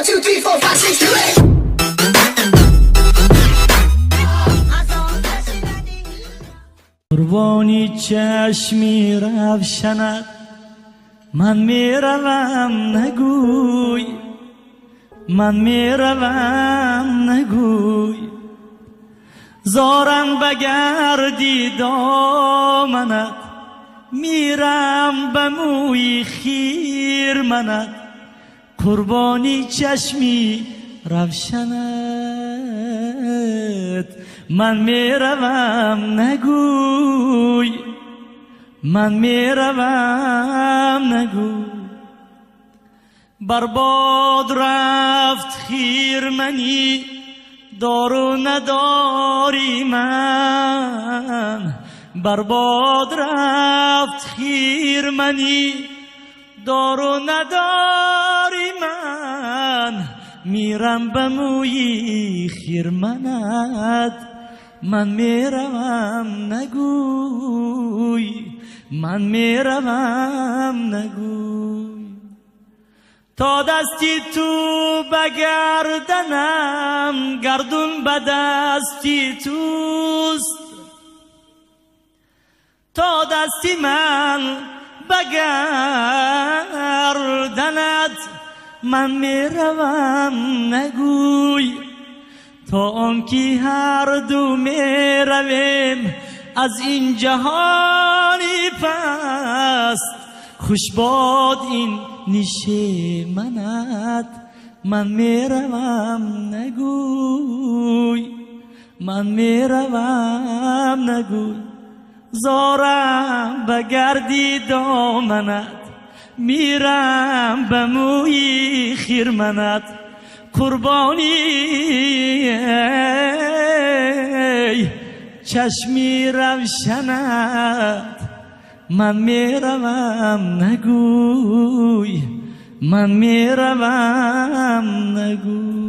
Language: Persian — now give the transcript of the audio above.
2, 3, 4, 5, 6, 2, 8. قربانی چشمی روشنت من میروم نگوی، من میروم نگوی، زارم بگردی دامنت میرم به موی خیر منت. قربانی چشمی روشنت من میروم نگوی، من میروم نگوی. برباد رفت خیرمنی دارو نداری من، برباد رفت خیرمنی دارو نداری من. میرم به موی خیرمنت من میروم نگوی، من میروم نگوی. تا دستی تو بگردنم گردون به دستی توست، تا دستی من بگردنت من میروم نگوی. تا آنکی هر دو میرویم از این جهانی پست، خوش باد این نیشه منت من میروم نگوی، من میروم نگوی. زارم بگردی دامنت میرم به موی خیرمنت. قربانی چشمی روشنت من میروم نگوی، من میروم نگوی.